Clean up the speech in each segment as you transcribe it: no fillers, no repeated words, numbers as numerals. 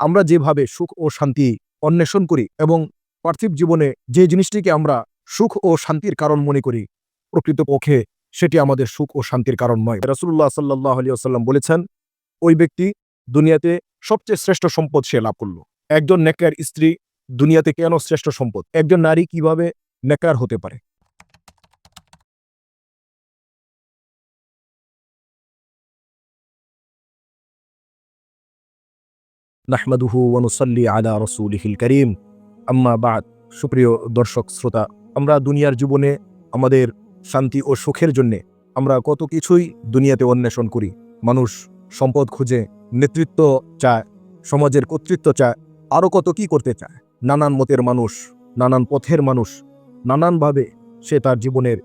আমরা যেভাবে সুখ ও শান্তি অন্বেষণ করি এবং পার্থিব জীবনে যে জিনিসটিকে আমরা সুখ ও শান্তির কারণ মনে করি, প্রকৃতপক্ষে সেটি আমাদের সুখ ও শান্তির কারণ নয়। রাসূলুল্লাহ সাল্লাল্লাহু আলাইহি ওয়াসাল্লাম বলেছেন, ওই ব্যক্তি দুনিয়াতে সবচেয়ে শ্রেষ্ঠ সম্পদ সে লাভ করল। একজন নেককার স্ত্রী দুনিয়াতে কেন শ্রেষ্ঠ সম্পদ? একজন নারী কিভাবে নেককার হতে পারে? নাহমাদুহু ওয়া নুসাল্লি আলা রাসূলিহিল কারীম, আম্মা বা'দ। সুপ্রিয় দর্শক শ্রোতা, আমরা দুনিয়ার জীবনে আমাদের শান্তি ও সুখের জন্যে আমরা কত কিছুই দুনিয়াতে অন্বেষণ করি। মানুষ সম্পদ খুঁজে, নেতৃত্ব চায়, সমাজের কর্তৃত্ব চায়, আরও কত কি করতে চায়। নানান মতের মানুষ, নানান পথের মানুষ নানানভাবে সে তার জীবনের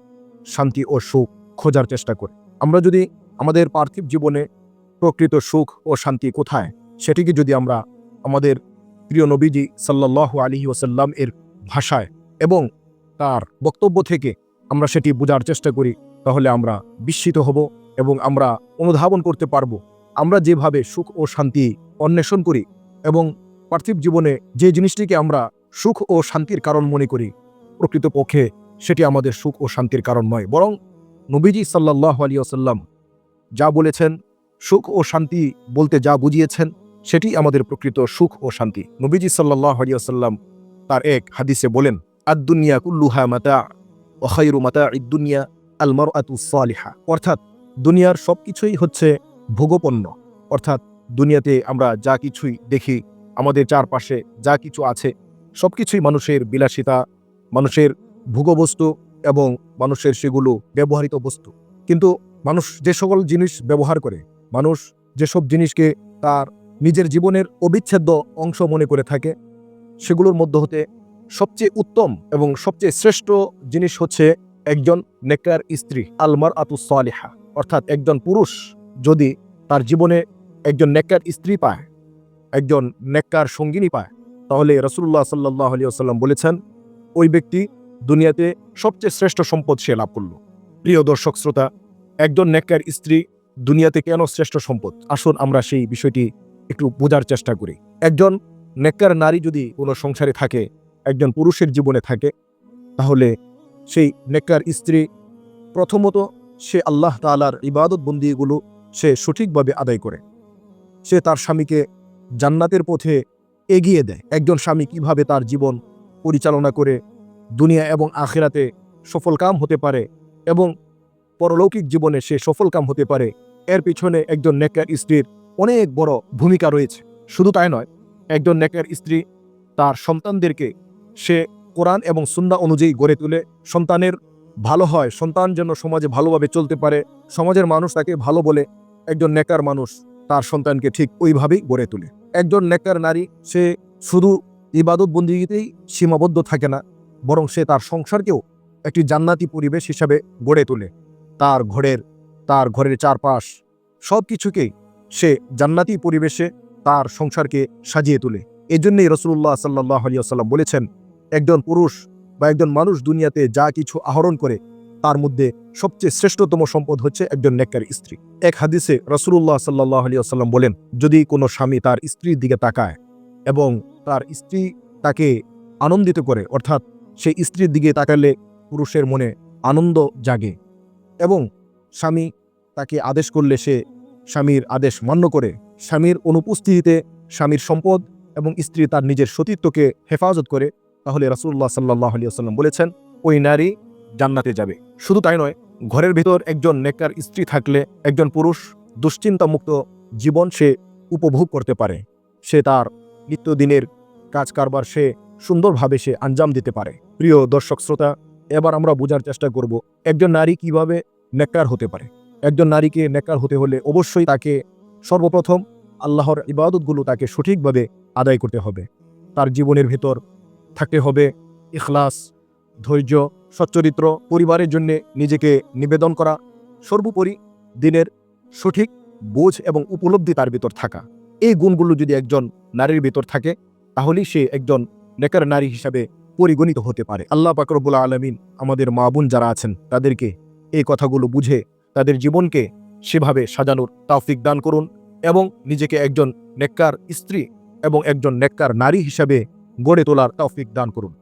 শান্তি ও সুখ খোঁজার চেষ্টা করে। আমরা যদি আমাদের পার্থিব জীবনে প্রকৃত সুখ ও শান্তি কোথায় সেটিকে যদি আমরা আমাদের প্রিয় নবীজি সাল্লাল্লাহু আলাইহি ওয়াসাল্লাম এর ভাষায় এবং তার বক্তব্য থেকে আমরা সেটি বোঝার চেষ্টা করি, তাহলে আমরা বিস্মিত হব এবং আমরা অনুধাবন করতে পারব আমরা যেভাবে সুখ ও শান্তি অন্বেষণ করি এবং পার্থিব জীবনে যে জিনিসটিকে আমরা সুখ ও শান্তির কারণ মনে করি, প্রকৃতপক্ষে সেটি আমাদের সুখ ও শান্তির কারণ নয়। বরং নবীজি সাল্লাল্লাহু আলাইহি ওয়াসাল্লাম যা বলেছেন, সুখ ও শান্তি বলতে যা বুঝিয়েছেন, সেটি আমাদের প্রকৃত সুখ ও শান্তি। নবীজি সাল্লাল্লাহু আলাইহি ওয়াসাল্লাম তার এক হাদিসে বলেন, আদ-দুনিয়া কুল্লুহা মাতা' ওয়া খায়রু মাতা'id দুনিয়া আল মারআতুস সালিহা। অর্থাৎ দুনিয়ার সবকিছুই হচ্ছে ভোগপণ্য। অর্থাৎ দুনিয়াতে আমরা যা কিছুই দেখি, আমাদের চারপাশে যা কিছু আছে, সবকিছুই মানুষের বিলাসিতা, মানুষের ভোগবস্তু এবং মানুষের সেগুলো ব্যবহৃত বস্তু। কিন্তু মানুষ যে সকল জিনিস ব্যবহার করে, মানুষ যেসব জিনিসকে তার নিজের জীবনের অবিচ্ছেদ্য অংশ মনে করে থাকে, সেগুলোর মধ্যে হতে সবচেয়ে উত্তম এবং সবচেয়ে শ্রেষ্ঠ জিনিস হচ্ছে একজন নেককার স্ত্রী, আল মারআতুস সালিহা। অর্থাৎ একজন পুরুষ যদি তার জীবনে একজন নেককার স্ত্রী পায়, একজন নেককার সঙ্গিনী পায়, তাহলে রাসূলুল্লাহ সাল্লাল্লাহু আলাইহি ওয়াসাল্লাম বলেছেন, ওই ব্যক্তি দুনিয়াতে সবচেয়ে শ্রেষ্ঠ সম্পদ সে লাভ করল। প্রিয় দর্শক শ্রোতা, একজন নেককার স্ত্রী দুনিয়াতে কেন শ্রেষ্ঠ সম্পদ? আসুন আমরা সেই বিষয়টি একটু বোঝার চেষ্টা করি। একজন নেককার নারী যদি কোনো সংসারে থাকে, একজন পুরুষের জীবনে থাকে, তাহলে সেই নেককার স্ত্রী প্রথমত সে আল্লাহ তাআলার ইবাদত বন্দিগুলো সে সঠিকভাবে আদায় করে। সে তার স্বামীকে জান্নাতের পথে এগিয়ে দেয়। একজন স্বামী কিভাবে তার জীবন পরিচালনা করে দুনিয়া এবং আখিরাতে সফলকাম হতে পারে এবং পরলৌকিক জীবনে সে সফলকাম হতে পারে, এর পিছনে একজন নেককার স্ত্রীর অনেক বড় ভূমিকা রয়েছে। শুধু তাই নয়, একজন নেককার স্ত্রী তার সন্তানদেরকে সে কোরআন এবং সুন্নাহ অনুযায়ী গড়ে তুলে সন্তানের ভালো হয়, সন্তান যেন সমাজে ভালোভাবে চলতে পারে, সমাজের মানুষ তাকে ভালো বলে, একজন নেককার মানুষ তার সন্তানকে ঠিক ওইভাবেই গড়ে তোলে। একজন নেককার নারী সে শুধু ইবাদত বন্দিগিতেই সীমাবদ্ধ থাকে না, বরং সে তার সংসারকেও একটি জান্নাতি পরিবেশ হিসাবে গড়ে তোলে। তার ঘরের চারপাশ সব কিছুকেই সে জান্নাতি পরিবেশে তার সংসারকে সাজিয়ে তোলে। এজন্যই রাসূলুল্লাহ সাল্লাল্লাহু আলাইহি ওয়াসাল্লাম বলেছেন, একজন পুরুষ বা একজন মানুষ দুনিয়াতে যা কিছু আহরণ করে, তার মধ্যে সবচেয়ে শ্রেষ্ঠতম সম্পদ হচ্ছে একজন নেককার স্ত্রী। এক হাদিসে রাসূলুল্লাহ সাল্লাল্লাহু আলাইহি ওয়াসাল্লাম বলেন, যদি কোনো স্বামী তার স্ত্রীর দিকে তাকায় এবং তার স্ত্রী তাকে আনন্দিত করে, অর্থাৎ সেই স্ত্রীর দিকে তাকালে পুরুষের মনে আনন্দ জাগে এবং স্বামী তাকে আদেশ করলে সে স্বামীর আদেশ মান্য করে, স্বামীর অনুপস্থিতিতে স্বামীর সম্পদ এবং স্ত্রী তার নিজের সতীত্বকে হেফাজত করে, তাহলে রাসূলুল্লাহ সাল্লাল্লাহু আলাইহি ওয়াসাল্লাম বলেছেন, ওই নারী জান্নাতে যাবে। শুধু তাই নয়, ঘরের ভিতর একজন নেককার স্ত্রী থাকলে একজন পুরুষ দুশ্চিন্তামুক্ত জীবন সে উপভোগ করতে পারে। সে তার নিত্যদিনের কাজ কারবার সে সুন্দরভাবে সে আঞ্জাম দিতে পারে। প্রিয় দর্শক শ্রোতা, এবার আমরা বোঝার চেষ্টা করব একজন নারী কিভাবে নেককার হতে পারে। একজন নারীকে নেককার হতে হলে অবশ্যই তাকে সর্বপ্রথম আল্লাহর ইবাদতগুলো তাকে সঠিকভাবে আদায় করতে হবে। তার জীবনের ভেতর থাকতে হবে ইখলাস, ধৈর্য, সচ্চরিত্র, পরিবারের জন্য নিজেকে নিবেদন করা, সর্বোপরি দিনের সঠিক বোঝ এবং উপলব্ধি তার ভিতর থাকা। এই গুণগুলো যদি একজন নারীর ভিতর থাকে, তাহলেই সে একজন নেককার নারী হিসাবে পরিগণিত হতে পারে। আল্লাহ পাক রব্বুল আলামিন আমাদের মা বোন যারা আছেন তাদেরকে এই কথাগুলো বুঝে তাদের জীবনকে সেভাবে সাজানোর তৌফিক দান করুন এবং নিজেকে একজন নেককার স্ত্রী এবং একজন নেককার নারী হিসাবে গড়ে তোলার তৌফিক দান করুন।